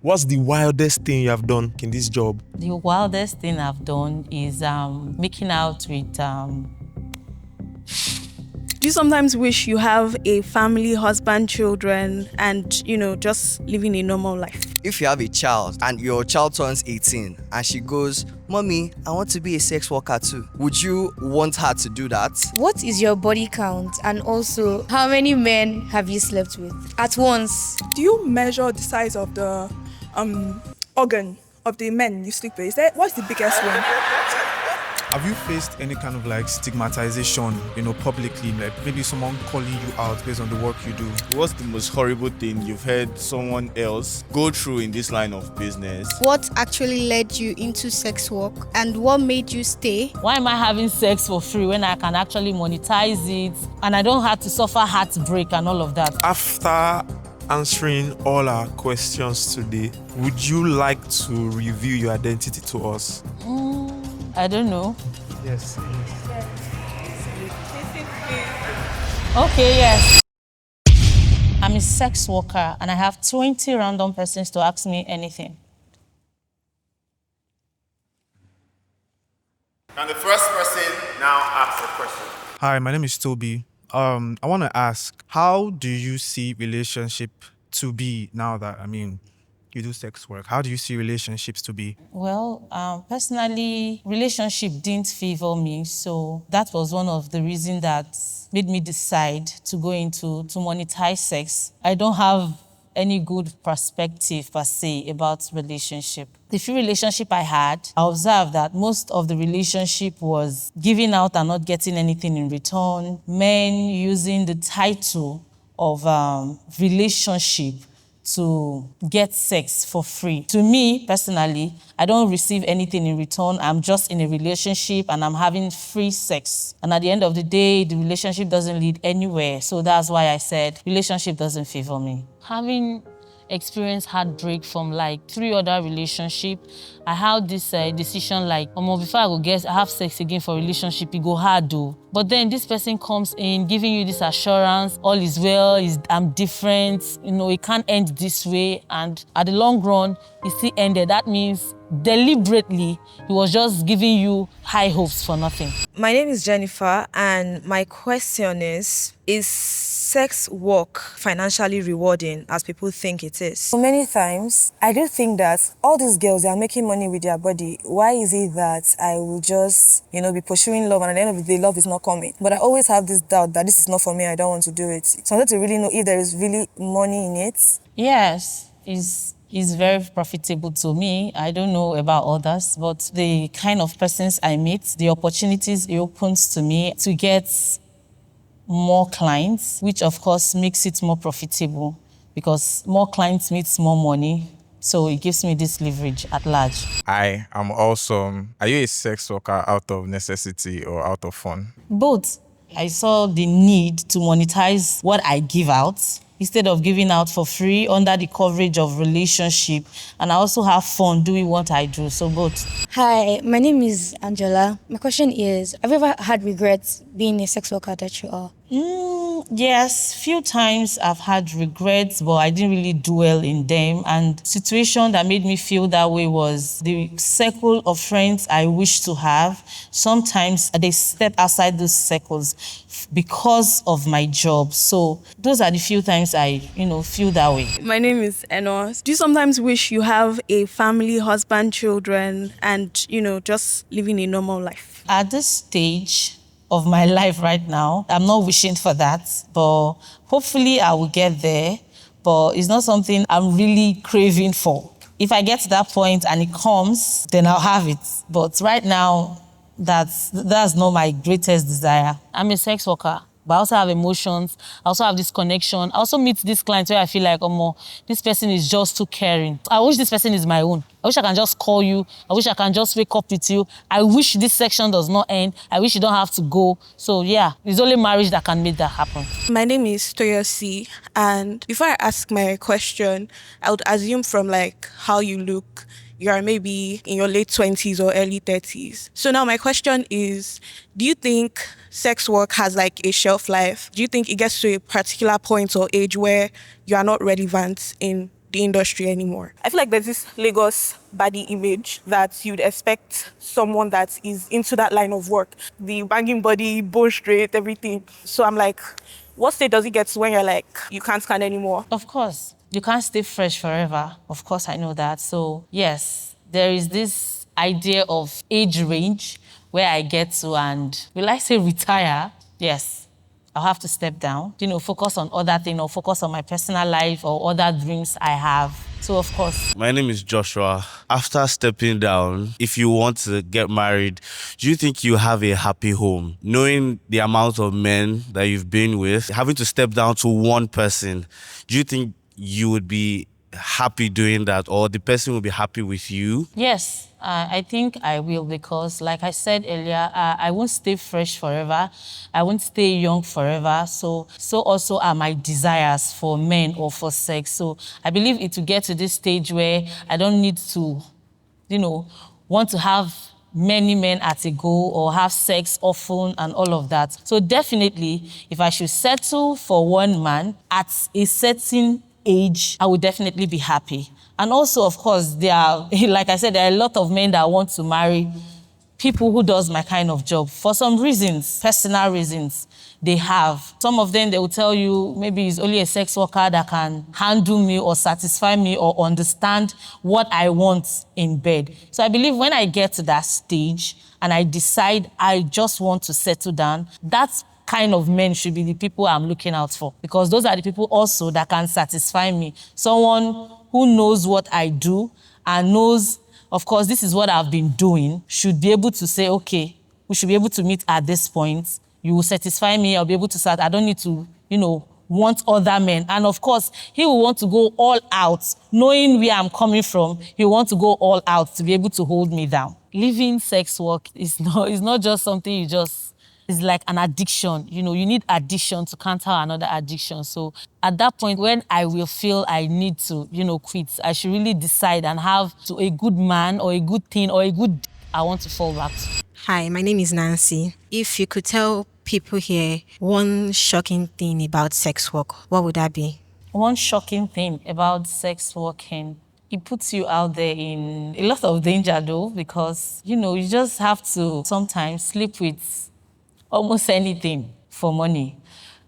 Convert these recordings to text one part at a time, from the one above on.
What's the wildest thing you have done in this job? The wildest thing I've done is making out with Do you sometimes wish you have a family, husband, children, and, just living a normal life? If you have a child and your child turns 18 and she goes, "Mommy, I want to be a sex worker too," would you want her to do that? What is your body count, and also how many men have you slept with at once? Do you measure the size of the organ of the men you sleep with? What's the biggest one? Have you faced any kind of stigmatization, publicly, like maybe someone calling you out based on the work you do? What's the most horrible thing you've heard someone else go through in this line of business? What actually led you into sex work, and what made you stay? why am I having sex for free when I can actually monetize it and I don't have to suffer heartbreak and all of that? After answering all our questions today, would you like to reveal your identity to us? I don't know. Yes. Okay, yes. I'm a sex worker and I have 20 random persons to ask me anything. Can the first person now ask a question? Hi, my name is Toby. I want to ask, how do you see relationship to be now that, you do sex work? How do you see relationships to be? Well, personally, relationship didn't favor me, so that was one of the reasons that made me decide to go into to monetize sex. I don't have any good perspective per se about relationship. The few relationship I had, I observed that most of the relationship was giving out and not getting anything in return. Men using the title of relationship to get sex for free. To me, personally, I don't receive anything in return. I'm just in a relationship and I'm having free sex. And at the end of the day, the relationship doesn't lead anywhere. So that's why I said relationship doesn't favor me. Having experienced heartbreak from 3 other relationships, I had this decision before I go have sex again for relationship, it go hard though. But then this person comes in giving you this assurance, all is well, I'm different, it can't end this way. And at the long run, it still ended. That means deliberately, he was just giving you high hopes for nothing. My name is Jennifer, and my question is sex work financially rewarding as people think it is? So many times, I do think that all these girls, they are making money with their body. Why is it that I will just, be pursuing love, and at the end of the day, love is not coming? But I always have this doubt that this is not for me, I don't want to do it. So I want to really know if there is really money in it. Yes, it's very profitable to me. I don't know about others, but the kind of persons I meet, the opportunities it opens to me to get more clients, which of course makes it more profitable because more clients means more money. So it gives me this leverage at large. I am also, are you a sex worker out of necessity or out of fun? Both. I saw the need to monetize what I give out instead of giving out for free under the coverage of relationship. And I also have fun doing what I do, so both. Hi, my name is Angela. My question is, have you ever had regrets being a sex worker that you are? Yes, few times I've had regrets, but I didn't really dwell in them. And situation that made me feel that way was the circle of friends I wish to have. Sometimes they step outside those circles because of my job. So those are the few times I, feel that way. My name is Enos. Do you sometimes wish you have a family, husband, children, and, just living a normal life? At this stage of my life right now, I'm not wishing for that, but hopefully I will get there. But it's not something I'm really craving for. If I get to that point and it comes, then I'll have it. But right now, that's not my greatest desire. I'm a sex worker, but I also have emotions. I also have this connection. I also meet this client where I feel like, this person is just too caring. I wish this person is my own. I wish I can just call you. I wish I can just wake up with you. I wish this section does not end. I wish you don't have to go. So yeah, it's only marriage that can make that happen. My name is Toyosi, and before I ask my question, I would assume from how you look, you are maybe in your late 20s or early 30s. So now my question is, do you think sex work has a shelf life? Do you think it gets to a particular point or age where you are not relevant in the industry anymore. I feel like there's this Lagos body image that you'd expect someone that is into that line of work, the banging body, bone straight, everything. So I'm like, what state does it get to when you're like, you can't stand anymore? Of course, you can't stay fresh forever. Of course, I know that. So yes, there is this idea of age range where I get to, and will I say retire? Yes. I'll have to step down, focus on other things or focus on my personal life or other dreams I have. So, of course. My name is Joshua. After stepping down, if you want to get married, do you think you have a happy home? Knowing the amount of men that you've been with, having to step down to one person, do you think you would be happy doing that, or the person will be happy with you? Yes, I think I will, because like I said earlier, I won't stay fresh forever. I won't stay young forever. So also are my desires for men or for sex. So I believe it will get to this stage where I don't need to, want to have many men at a go or have sex often and all of that. So definitely, if I should settle for one man at a certain age, I would definitely be happy. And also, of course, there are, like I said, there are a lot of men that want to marry people who does my kind of job. For some reasons, personal reasons, they have. Some of them, they will tell you, maybe it's only a sex worker that can handle me or satisfy me or understand what I want in bed. So I believe when I get to that stage and I decide I just want to settle down, that's kind of men should be the people I'm looking out for, because those are the people also that can satisfy me. Someone who knows what I do and knows, of course, this is what I've been doing, should be able to say, okay, we should be able to meet at this point. You will satisfy me. I'll be able to start. I don't need to, want other men. And of course, he will want to go all out, knowing where I'm coming from. He will want to go all out to be able to hold me down. Leaving sex work is not just something you just... It's like an addiction. You need addiction to counter another addiction. So at that point, when I will feel I need to, quit, I should really decide and have to a good man or a good thing or a good I want to fall back to. Hi, my name is Nancy. If you could tell people here one shocking thing about sex work, what would that be? One shocking thing about sex working, it puts you out there in a lot of danger though, because, you just have to sometimes sleep with almost anything for money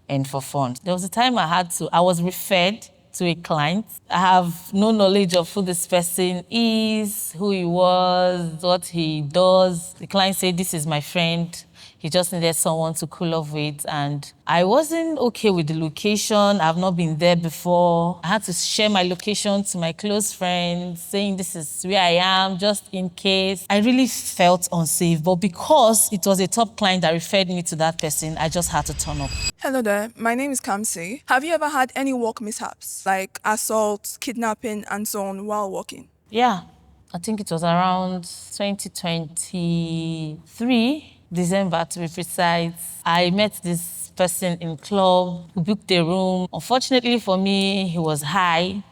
and for fun. There was a time I was referred to a client. I have no knowledge of who this person is, who he was, what he does. The client said, this is my friend. He just needed someone to cool off with. And I wasn't okay with the location. I've not been there before. I had to share my location to my close friends, saying this is where I am, just in case. I really felt unsafe. But because it was a top client that referred me to that person, I just had to turn up. Hello there, my name is Kamsi. Have you ever had any work mishaps, like assault, kidnapping, and so on while working? Yeah, I think it was around 2023. December, to be precise. I met this person in club who booked a room. Unfortunately for me, he was high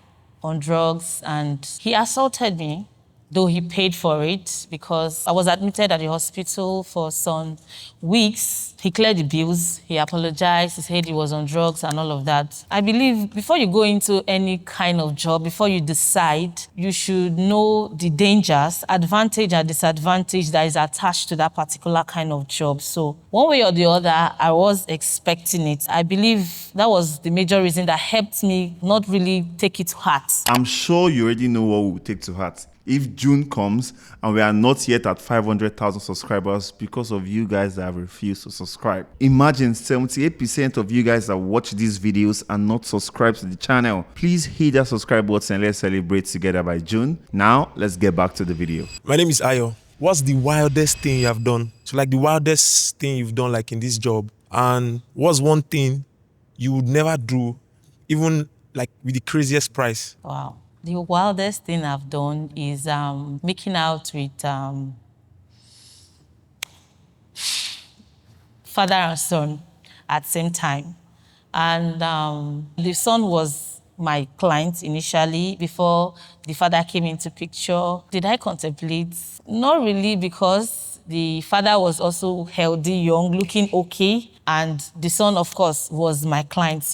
on drugs and he assaulted me, though he paid for it because I was admitted at the hospital for some weeks. He cleared the bills, he apologized, he said he was on drugs and all of that. I believe before you go into any kind of job, before you decide, you should know the dangers, advantage and disadvantage that is attached to that particular kind of job. So one way or the other, I was expecting it. I believe that was the major reason that helped me not really take it to heart. I'm sure you already know what we will take to heart. If June comes and we are not yet at 500,000 subscribers because of you guys that have refused to subscribe. Imagine 78% of you guys that watch these videos and not subscribe to the channel. Please hit that subscribe button and let's celebrate together by June. Now, let's get back to the video. My name is Ayo. What's the wildest thing you have done? So like the wildest thing you've done like in this job? And what's one thing you would never do, even like with the craziest price? Wow. The wildest thing I've done is making out with father and son at the same time. And the son was my client initially before the father came into picture. Did I contemplate? Not really, because the father was also healthy, young, looking okay. And the son, of course, was my client,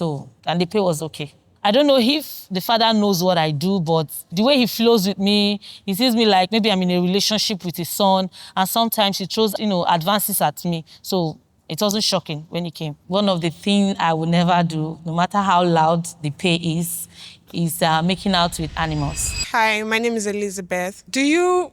and the pay was okay. I don't know if the father knows what I do, but the way he flows with me, he sees me like maybe I'm in a relationship with his son, and sometimes he throws, advances at me. So it wasn't shocking when he came. One of the things I would never do, no matter how loud the pay is making out with animals. Hi, my name is Elizabeth. Do you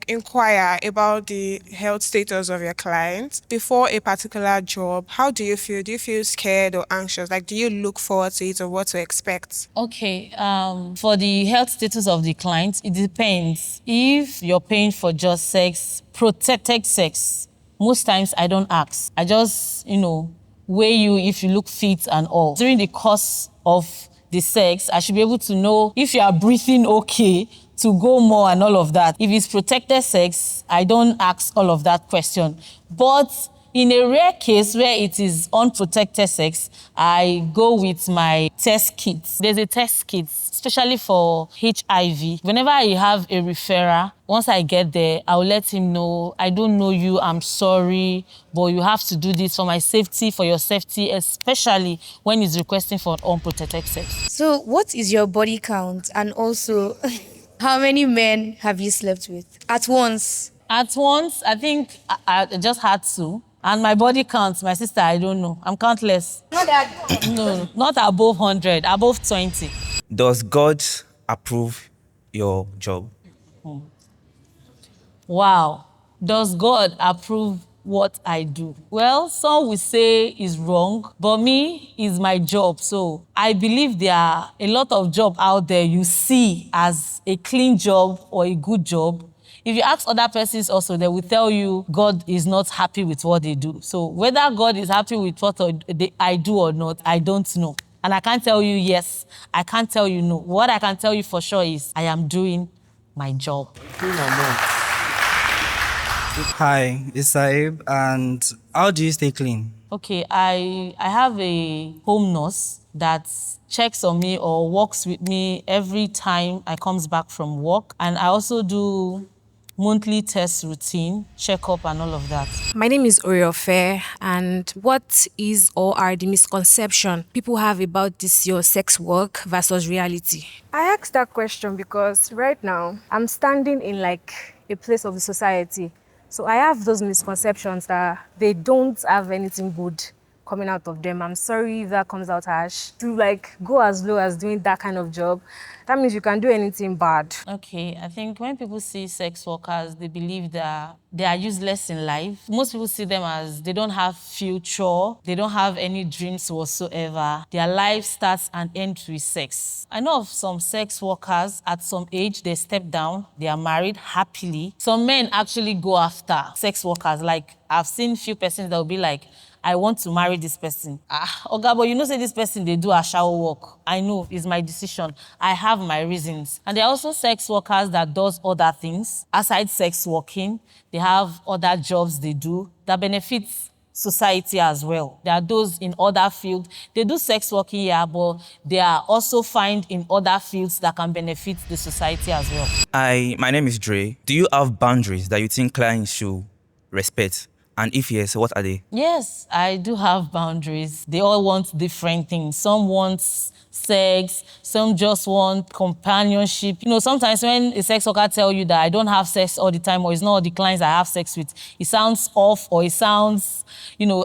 inquire about the health status of your clients before a particular job? How do you feel? Do you feel scared or anxious? Do you look forward to it or what to expect? Okay, for the health status of the client, it depends. If you're paying for just sex, protected sex, most times I don't ask. I just, weigh you if you look fit and all. During the course of the sex, I should be able to know if you are breathing okay to go more and all of that. If it's protected sex, I don't ask all of that question. But in a rare case where it is unprotected sex, I go with my test kits. There's a test kit, especially for HIV. Whenever I have a referrer, once I get there, I'll let him know, I don't know you, I'm sorry, but you have to do this for my safety, for your safety, especially when he's requesting for unprotected sex. So what is your body count? And also, how many men have you slept with at once? At once, I think I just had two. And my body count, my sister, I don't know. I'm countless. Not that. No, not above 100, above 20. Does God approve your job? Wow. Does God approve what I do? Well, some will say is wrong, but me is my job. So I believe there are a lot of jobs out there you see as a clean job or a good job. If you ask other persons also, they will tell you God is not happy with what they do. So whether God is happy with what I do or not, I don't know. And I can't tell you yes, I can't tell you no. What I can tell you for sure is I am doing my job. Hi, it's Saib, and how do you stay clean? Okay, I have a home nurse that checks on me or works with me every time I comes back from work. And I also do monthly test routine, checkup and all of that. My name is Oriofe, and what is or are the misconceptions people have about this your sex work versus reality? I asked that question because right now I'm standing in a place of the society. So I have those misconceptions that they don't have anything good coming out of them. I'm sorry if that comes out harsh. To go as low as doing that kind of job, that means you can do anything bad. Okay, I think when people see sex workers, they believe that they are useless in life. Most people see them as they don't have future, they don't have any dreams whatsoever. Their life starts and ends with sex. I know of some sex workers, at some age, they step down, they are married happily. Some men actually go after sex workers. I've seen few persons that will be like, I want to marry this person. Oga, but say this person, they do a shower work. I know, it's my decision. I have my reasons. And there are also sex workers that does other things. Aside sex working, they have other jobs they do that benefits society as well. There are those in other fields. They do sex working, yeah, but they are also found in other fields that can benefit the society as well. My name is Dre. Do you have boundaries that you think clients should respect? And if yes, what are they? Yes, I do have boundaries. They all want different things. Some want sex, some just want companionship. Sometimes when a sex worker tells you that I don't have sex all the time or it's not all the clients I have sex with, it sounds off or it sounds,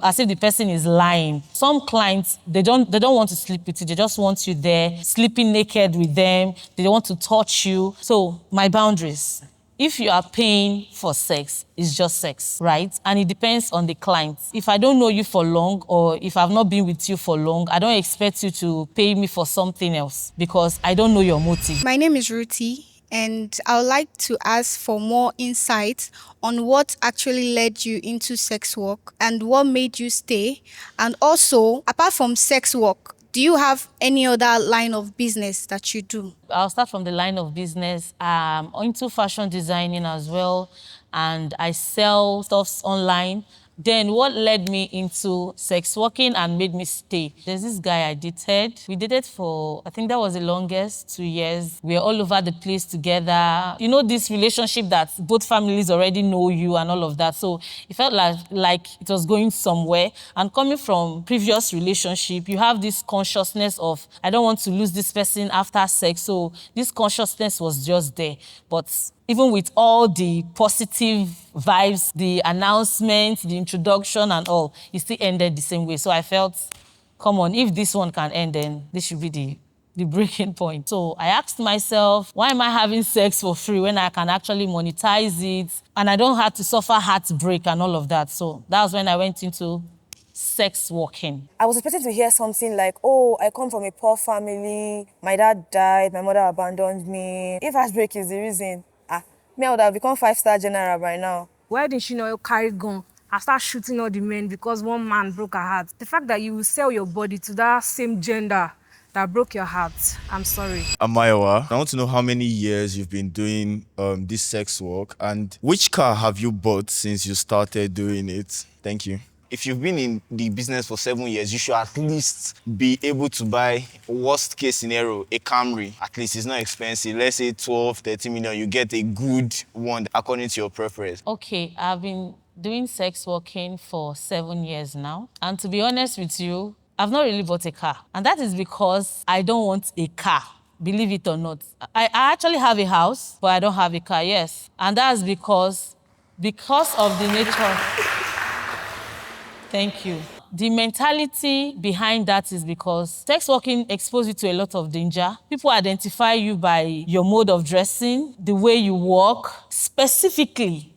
as if the person is lying. Some clients, they don't want to sleep with you. They just want you there, sleeping naked with them. They want to touch you. So my boundaries. If you are paying for sex, it's just sex, right? And it depends on the client. If I don't know you for long or if I've not been with you for long, I don't expect you to pay me for something else because I don't know your motive. My name is Ruthie, and I would like to ask for more insight on what actually led you into sex work and what made you stay. And also, apart from sex work, do you have any other line of business that you do? I'll start from the line of business. I'm into fashion designing as well, and I sell stuffs online. Then what led me into sex working and made me stay? There's this guy I dated. We dated for, I think that was the longest, 2 years. We were all over the place together. You know, this relationship that both families already know you and all of that. So it felt like it was going somewhere. And coming from previous relationship, you have this consciousness of, I don't want to lose this person after sex. So this consciousness was just there. But even with all the positive vibes, the announcement, the introduction and all, it still ended the same way. So I felt, come on, if this one can end, then this should be the breaking point. So I asked myself, why am I having sex for free when I can actually monetize it and I don't have to suffer heartbreak and all of that? So that was when I went into sex working. I was expecting to hear something like, oh, I come from a poor family, my dad died, my mother abandoned me. If heartbreak is the reason, me, I would have become 5-star general by now. Why didn't she know you carry gun and start shooting all the men because one man broke her heart? The fact that you will sell your body to that same gender that broke your heart, I'm sorry. Amayawa, I want to know how many years you've been doing this sex work and which car have you bought since you started doing it? Thank you. If you've been in the business for 7 years, you should at least be able to buy, worst case scenario, a Camry. At least it's not expensive. Let's say 12, 13 million, you get a good one according to your preference. Okay, I've been doing sex working for 7 years now. And to be honest with you, I've not really bought a car. And that is because I don't want a car, believe it or not. I actually have a house, but I don't have a car, yes. And that's because of the nature. Thank you. The mentality behind that is because sex working exposes you to a lot of danger. People identify you by your mode of dressing, the way you walk, specifically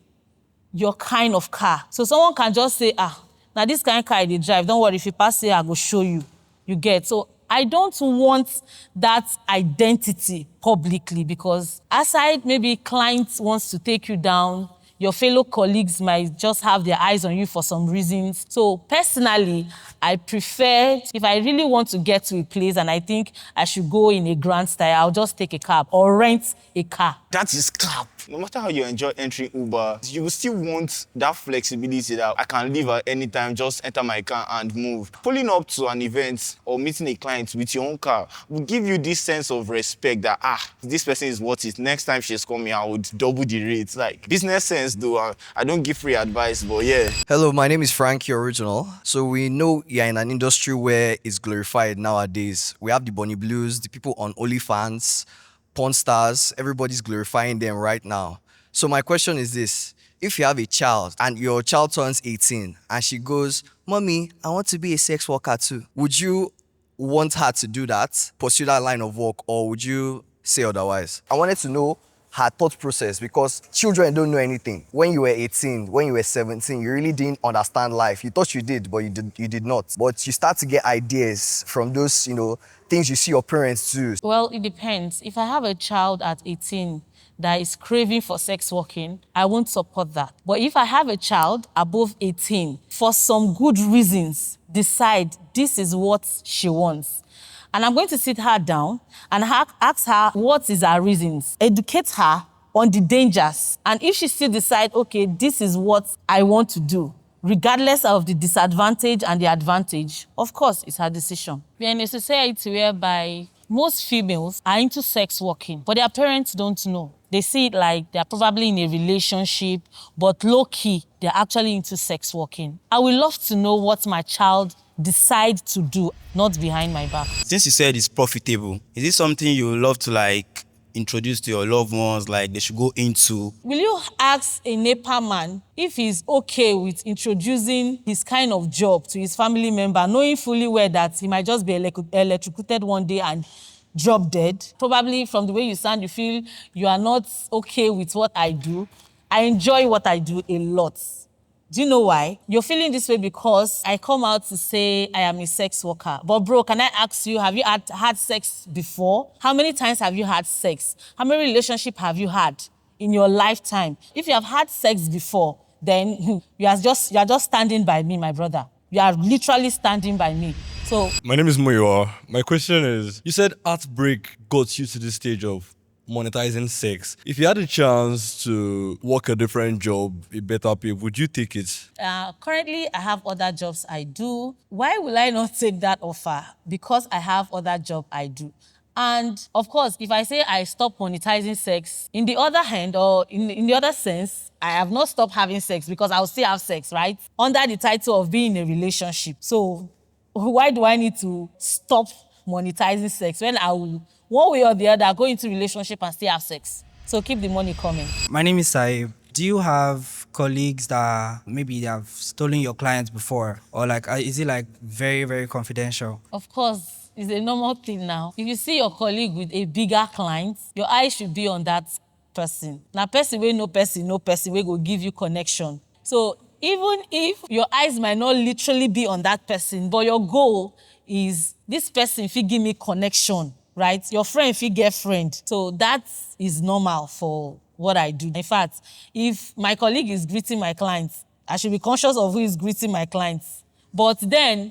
your kind of car. So someone can just say, now this kind of car they drive, don't worry, if you pass here, I will show you. You get. So I don't want that identity publicly because aside maybe clients wants to take you down, your fellow colleagues might just have their eyes on you for some reasons. So personally, I prefer, if I really want to get to a place and I think I should go in a grand style, I'll just take a cab or rent a car. That is cap. No matter how you enjoy entering Uber, you will still want that flexibility that I can leave at any time, just enter my car and move. Pulling up to an event or meeting a client with your own car will give you this sense of respect that, this person is worth it. Next time she's coming, I would double the rates. Like, business sense though, I don't give free advice, but yeah. Hello, my name is Frankie Original. So we know you're in an industry where it's glorified nowadays. We have the Bonnie Blues, the people on OnlyFans, porn stars, everybody's glorifying them right now. So my question is this. If you have a child and your child turns 18 and she goes, Mommy, I want to be a sex worker too. Would you want her to do that, pursue that line of work, or would you say otherwise? I wanted to know her thought process because children don't know anything. When you were 18, when you were 17, you really didn't understand life. You thought you did, but you did not. But you start to get ideas from those, things you see your parents do. Well, it depends. If I have a child at 18 that is craving for sex working, I won't support that. But if I have a child above 18, for some good reasons, decide this is what she wants, and I'm going to sit her down and ask her what is her reasons, educate her on the dangers. And if she still decides, okay, this is what I want to do, regardless of the disadvantage and the advantage, of course, it's her decision. We're in a society whereby most females are into sex working, but their parents don't know. They see it like they're probably in a relationship, but low-key, they're actually into sex working. I would love to know what my child decide to do, not behind my back. Since you said it's profitable, is it something you would love to introduce to your loved ones, they should go into? Will you ask a NEPA man if he's okay with introducing his kind of job to his family member, knowing fully well that he might just be electrocuted one day and drop dead? Probably from the way you sound, you feel you are not okay with what I do. I enjoy what I do a lot. Do you know why? You're feeling this way because I come out to say I am a sex worker. But bro, can I ask you, have you had sex before? How many times have you had sex? How many relationships have you had in your lifetime? If you have had sex before, then you are just standing by me, my brother. You are literally standing by me. So my name is Moyoa. My question is, you said heartbreak got you to this stage of monetizing sex. If you had a chance to work a different job, a better pay, would you take it? Currently, I have other jobs I do. Why will I not take that offer? Because I have other job I do. And of course, if I say I stop monetizing sex, in the other hand or in the other sense, I have not stopped having sex because I'll still have sex, right? Under the title of being in a relationship. So why do I need to stop monetizing sex when I will, one way or the other, go into relationship and still have sex? So keep the money coming. My name is Saib. Do you have colleagues that maybe they have stolen your clients before? Or like, is it like very, very confidential? Of course, it's a normal thing now. If you see your colleague with a bigger client, your eyes should be on that person. Now, person wey no person wey go give you connection. So even if your eyes might not literally be on that person, but your goal is this person fit give me connection, right? Your friend fit get friend. So that is normal for what I do. In fact, if my colleague is greeting my clients, I should be conscious of who is greeting my clients. But then,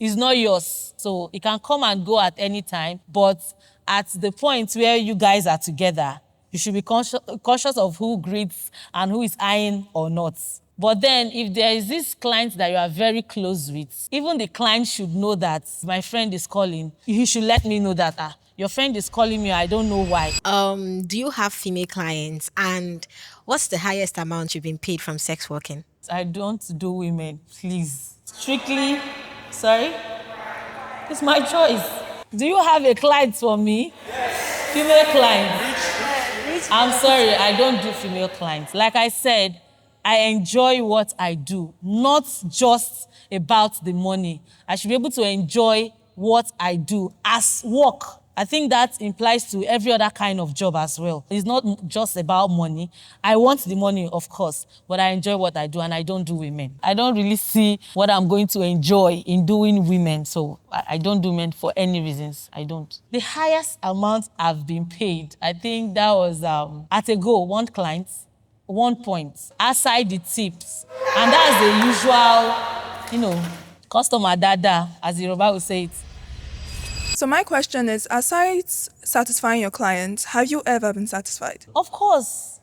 it's not yours. So it can come and go at any time. But at the point where you guys are together, you should be cautious of who greets and who is eyeing or not. But then if there is this client that you are very close with, even the client should know that my friend is calling. You should let me know that your friend is calling me, I don't know why. Do you have female clients? And what's the highest amount you've been paid from sex working? I don't do women, please. Strictly, sorry? It's my choice. Do you have a client for me? Yes. Female client? I'm sorry, I don't do female clients. Like I said, I enjoy what I do, not just about the money. I should be able to enjoy what I do as work. I think that implies to every other kind of job as well. It's not just about money. I want the money, of course, but I enjoy what I do and I don't do women. I don't really see what I'm going to enjoy in doing women, so I don't do men for any reasons. I don't. The highest amount I've been paid, I think that was at a go, one client, 1 point, aside the tips. And that's the usual, customer dada, as the Yoruba will say it. So my question is, aside satisfying your clients, have you ever been satisfied? Of course.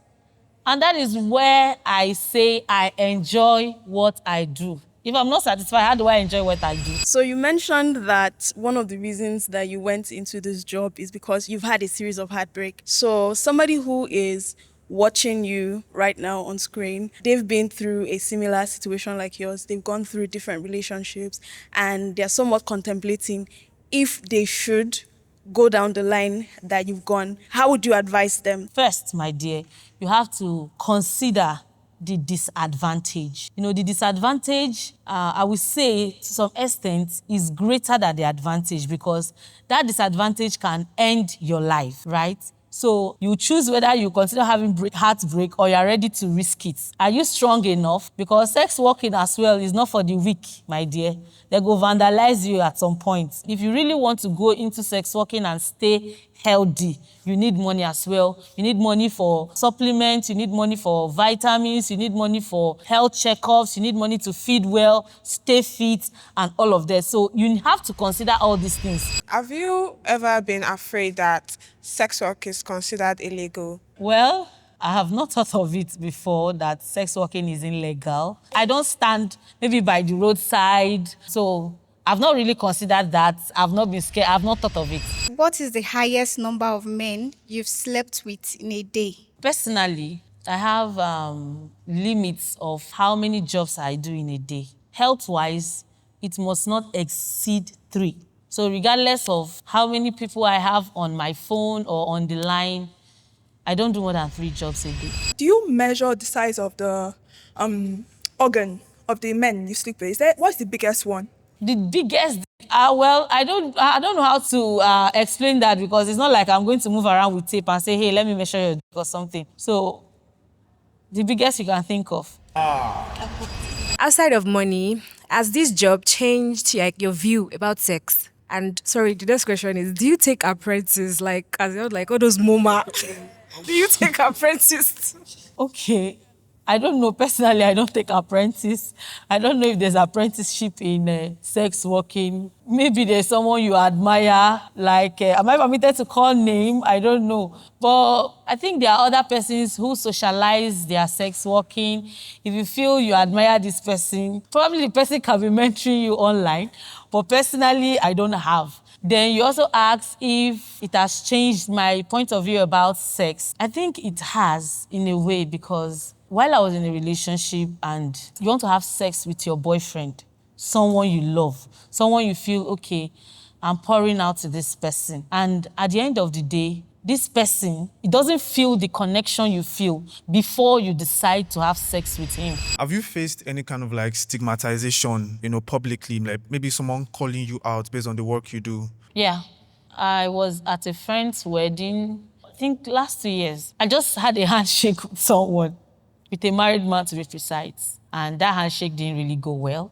And that is where I say I enjoy what I do. If I'm not satisfied, how do I enjoy what I do? So you mentioned that one of the reasons that you went into this job is because you've had a series of heartbreak. So somebody who is watching you right now on screen, they've been through a similar situation like yours. They've gone through different relationships and they're somewhat contemplating if they should go down the line that you've gone. How would you advise them? First, my dear, you have to consider the disadvantage. The disadvantage, I would say to some extent, is greater than the advantage because that disadvantage can end your life, right? So you choose whether you consider having heartbreak or you're ready to risk it. Are you strong enough? Because sex working as well is not for the weak, my dear. They go vandalize you at some point. If you really want to go into sex working and stay healthy, you need money as well. You need money for supplements, you need money for vitamins, you need money for health checkups, you need money to feed well, stay fit, and all of that. So you have to consider all these things. Have you ever been afraid that sex work is considered illegal? Well, I have not thought of it before that sex working is illegal. I don't stand maybe by the roadside, so I've not really considered that. I've not been scared. I've not thought of it. What is the highest number of men you've slept with in a day? Personally, I have limits of how many jobs I do in a day. Health-wise, it must not exceed 3. So regardless of how many people I have on my phone or on the line, I don't do more than 3 jobs a day. Do you measure the size of the organ of the men you sleep with? What's the biggest one? The biggest, well, I don't know how to explain that because it's not like I'm going to move around with tape and say, hey, let me measure your dick or something. So, the biggest you can think of. Outside of money, has this job changed your view about sex? And sorry, the next question is, do you take apprentices like all those MoMA? Do you take apprentices? Okay. I don't know. Personally, I don't take apprentice. I don't know if there's apprenticeship in sex working. Maybe there's someone you admire. Like, am I permitted to call name? I don't know. But I think there are other persons who socialize their sex working. If you feel you admire this person, probably the person can be mentoring you online. But personally, I don't have. Then you also ask if it has changed my point of view about sex. I think it has in a way because while I was in a relationship and you want to have sex with your boyfriend, someone you love, someone you feel, okay, I'm pouring out to this person. And at the end of the day, this person, it doesn't feel the connection you feel before you decide to have sex with him. Have you faced any kind of like stigmatization, publicly, like maybe someone calling you out based on the work you do? Yeah, I was at a friend's wedding, I think last 2 years. I just had a handshake with someone, with a married man to be precise. And that handshake didn't really go well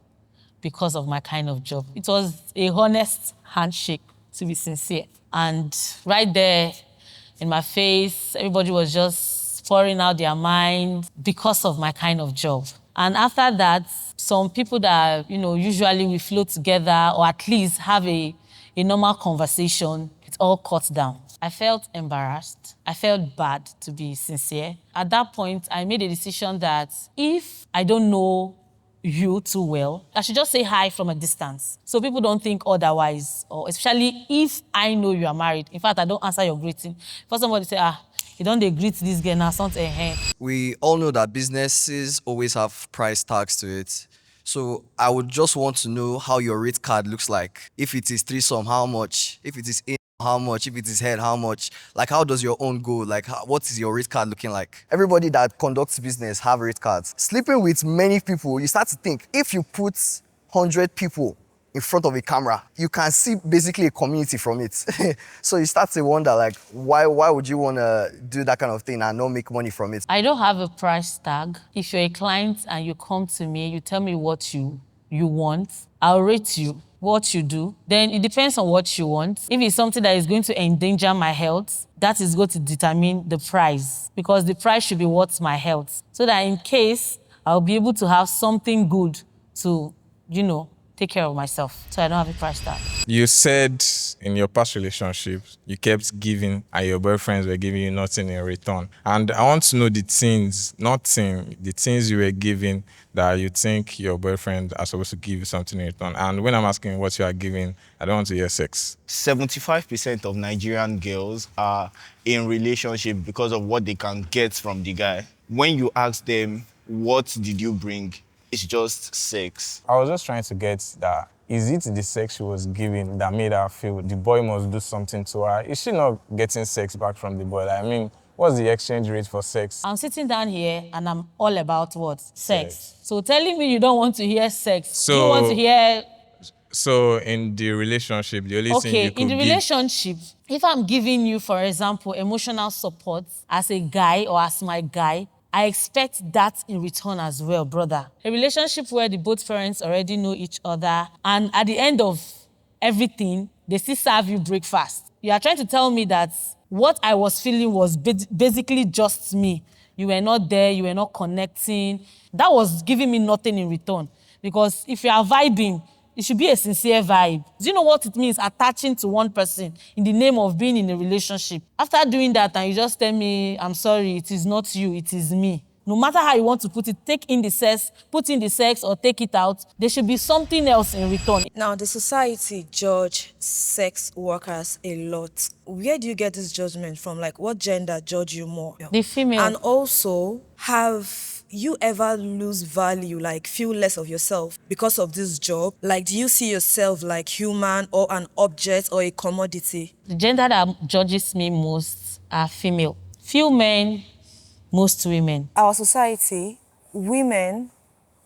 because of my kind of job. It was a honest handshake, to be sincere. And right there in my face, everybody was just pouring out their mind because of my kind of job. And after that, some people that, usually we flow together or at least have a normal conversation, it all cut down. I felt embarrassed. I felt bad, to be sincere. At that point, I made a decision that if I don't know you too well, I should just say hi from a distance so people don't think otherwise, or especially if I know you are married. In fact, I don't answer your greeting. If somebody say, you don't dey greet this girl now, something. We all know that businesses always have price tags to it. So I would just want to know how your rate card looks like. If it is threesome, how much? If it is in, how much? If it is head, how much? Like, how does your own go? Like, what is your rate card looking like? Everybody that conducts business have rate cards. Sleeping with many people, you start to think, if you put 100 people in front of a camera, you can see basically a community from it. So you start to wonder, like, why would you want to do that kind of thing and not make money from it? I don't have a price tag. If you're a client and you come to me, you tell me what you want, I'll rate you what you do. Then it depends on what you want. If it's something that is going to endanger my health, that is going to determine the price, because the price should be worth my health. So that in case, I'll be able to have something good to, take care of myself. So I don't have a price tag. You said in your past relationships, you kept giving and your boyfriends were giving you nothing in return. And I want to know the things you were giving that you think your boyfriend are supposed to give you something in return. And when I'm asking what you are giving, I don't want to hear sex. 75% of Nigerian girls are in relationship because of what they can get from the guy. When you ask them, what did you bring? It's just sex. I was just trying to get that. Is it the sex she was giving that made her feel the boy must do something to her? Is she not getting sex back from the boy? I mean, what's the exchange rate for sex? I'm sitting down here and I'm all about what? Sex. So telling me you don't want to hear sex, you want to hear... So in the relationship, the only thing you could in the relationship, if I'm giving you, for example, emotional support as a guy or as my guy, I expect that in return as well, brother. A relationship where the both parents already know each other, and at the end of everything, they still serve you breakfast. You are trying to tell me that what I was feeling was basically just me. You were not there, you were not connecting. That was giving me nothing in return. Because if you are vibing, it should be a sincere vibe. Do you know what it means, attaching to one person in the name of being in a relationship? After doing that, and you just tell me, I'm sorry, it is not you, it is me. No matter how you want to put it, take in the sex, put in the sex or take it out, there should be something else in return. Now, the society judge sex workers a lot. Where do you get this judgment from? Like, what gender judge you more? The female. And also, have you ever lose value, like feel less of yourself because of this job? Like, do you see yourself like human or an object or a commodity? The gender that judges me most are female. Few men, most women. Our society, women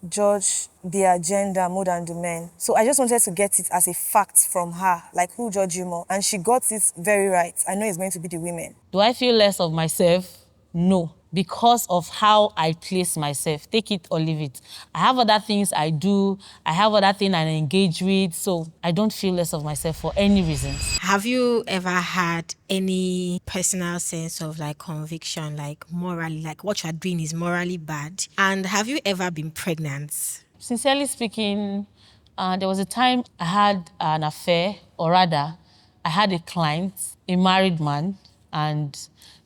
judge their gender more than the men. So I just wanted to get it as a fact from her, like who judge you more? And she got it very right. I know it's going to be the women. Do I feel less of myself? No. because of how I place myself. Take it or leave it. I have other things I do. I have other things I engage with. So I don't feel less of myself for any reasons. Have you ever had any personal sense of like conviction, like morally, like what you're doing is morally bad? And have you ever been pregnant? Sincerely speaking, there was a time I had an affair, or rather, I had a client, a married man, and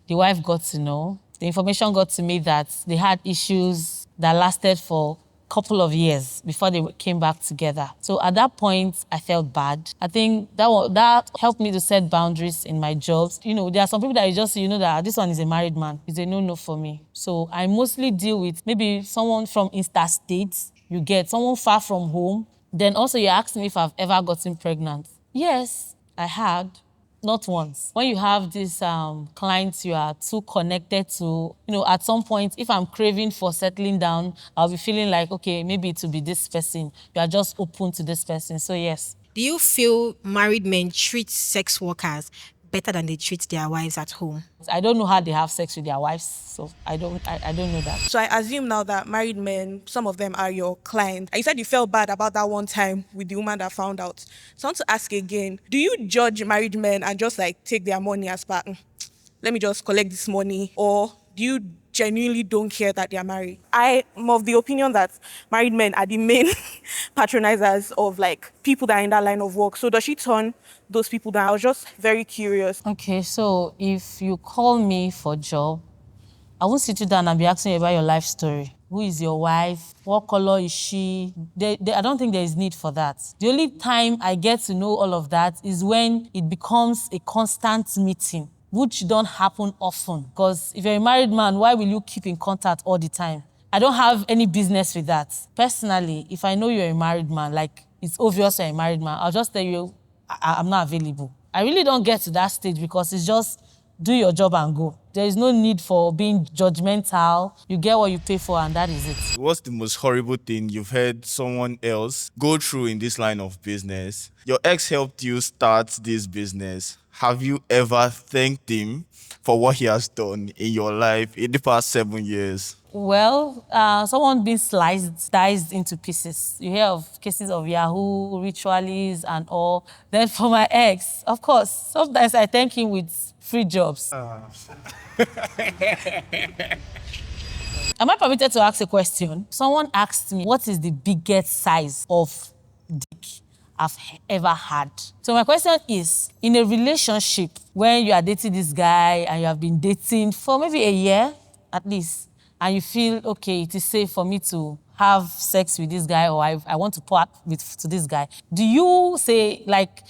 the wife got to know. The information got to me that they had issues that lasted for a couple of years before they came back together. So at that point, I felt bad. I think that helped me to set boundaries in my jobs. You know, there are some people that you just see, you know, that this one is a married man. It's a no-no for me. So I mostly deal with maybe someone from interstate, you get someone far from home. Then also you asked me if I've ever gotten pregnant. Yes, I had. Not once. When you have these clients you are too connected to, you know, at some point, if I'm craving for settling down, I'll be feeling like, okay, maybe it will be this person. You are just open to this person. So yes. Do you feel married men treat sex workers better than they treat their wives at home? I don't know how they have sex with their wives, so I don't know that. So I assume now that married men, some of them are your clients. And you said you felt bad about that one time with the woman that found out. So I want to ask again, do you judge married men and just like take their money as part, let me just collect this money? Or do you genuinely don't care that they're married? I am of the opinion that married men are the main patronizers of like people that are in that line of work. So does she turn those people down? I was just very curious. Okay, so if you call me for a job, I won't sit you down and be asking you about your life story. Who is your wife? What color is she? I don't think there is need for that. The only time I get to know all of that is when it becomes a constant meeting, which don't happen often. Because if you're a married man, why will you keep in contact all the time? I don't have any business with that. Personally, if I know you're a married man, like it's obvious you're a married man, I'll just tell you I'm not available. I really don't get to that stage because it's just do your job and go. There is no need for being judgmental. You get what you pay for and that is it. What's the most horrible thing you've heard someone else go through in this line of business? Your ex helped you start this business. Have you ever thanked him for what he has done in your life in the past 7 years? Well, someone being diced into pieces. You hear of cases of Yahoo, ritualists and all. Then for my ex, of course, sometimes I thank him with free jobs. Am I permitted to ask a question? Someone asked me, what is the biggest size of dick I've ever had? So my question is, in a relationship, when you are dating this guy and you have been dating for maybe a year at least, and you feel, okay, it is safe for me to have sex with this guy or I want to part to this guy, do you say, like,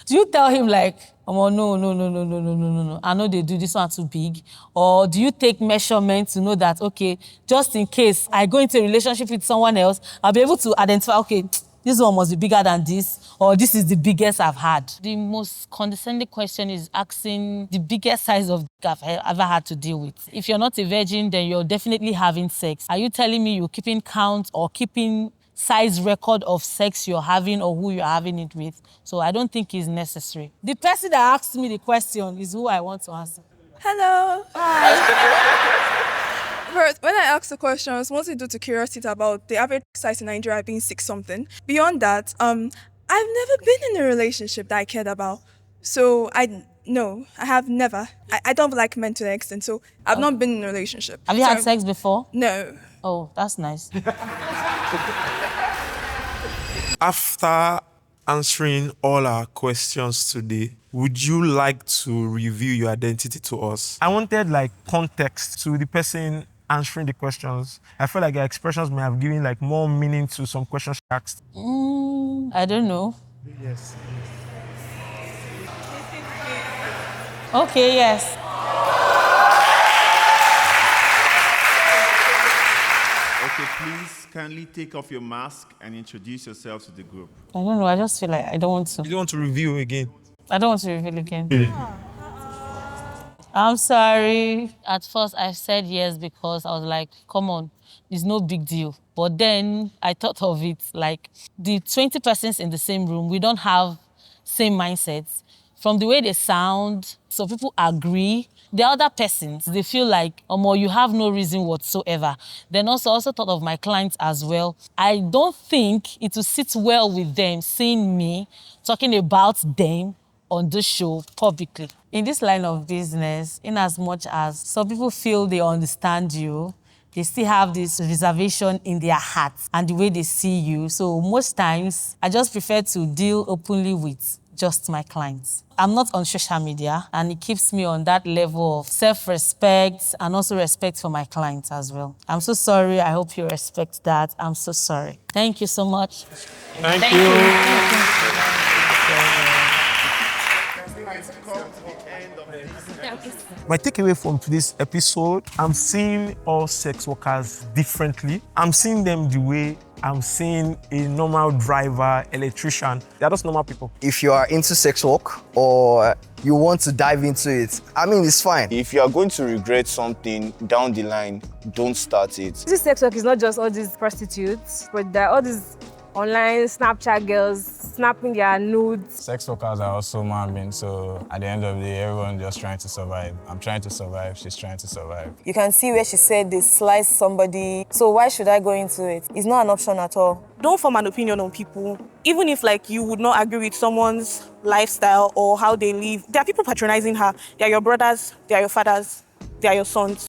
do you tell him, like, oh, no, I know they do this one too big? Or do you take measurements to know that, okay, just in case I go into a relationship with someone else, I'll be able to identify, okay, this one must be bigger than this, or this is the biggest I've had. The most condescending question is asking the biggest size of dick I've ever had to deal with. If you're not a virgin, then you're definitely having sex. Are you telling me you're keeping count or keeping size record of sex you're having or who you're having it with? So I don't think it's necessary. The person that asked me the question is who I want to answer. Hello. Hi. First, when I asked the question, I was mostly due to curiosity about the average size in Nigeria being 6-something. Beyond that, I've never been in a relationship that I cared about. So no, I have never. I don't like men to the extent, so I've not been in a relationship. Have you had sex before? No. Oh, that's nice. After answering all our questions today, would you like to reveal your identity to us? I wanted like context to the person answering the questions. I feel like your expressions may have given like more meaning to some questions she asked. I don't know. Yes. Okay, yes. Okay, please kindly take off your mask and introduce yourself to the group. I don't know, I just feel like I don't want to. You don't want to reveal again? I don't want to reveal again. I'm sorry. At first, I said yes because I was like, come on, it's no big deal. But then I thought of it like the 20 persons in the same room, we don't have same mindsets. from the way they sound, so people agree. The other persons, they feel like, you have no reason whatsoever. Then also thought of my clients as well. I don't think it will sit well with them seeing me talking about them on the show publicly. In this line of business, in as much as some people feel they understand you, they still have this reservation in their hearts and the way they see you. So most times, I just prefer to deal openly with just my clients. I'm not on social media, and it keeps me on that level of self-respect and also respect for my clients as well. I'm so sorry. I hope you respect that. I'm so sorry. Thank you so much. Thank you. My takeaway from today's episode, I'm seeing all sex workers differently. I'm seeing them the way I'm seeing a normal driver, electrician. They're just normal people. If you are into sex work or you want to dive into it, I mean, it's fine. If you are going to regret something down the line, don't start it. This sex work is not just all these prostitutes, but there are all these online Snapchat girls snapping their nudes. Sex workers are also human beings, so at the end of the day, everyone's just trying to survive. I'm trying to survive, she's trying to survive. You can see where she said they slice somebody. So why should I go into it? It's not an option at all. Don't form an opinion on people. Even if you would not agree with someone's lifestyle or how they live, there are people patronizing her. They are your brothers, they are your fathers, they are your sons.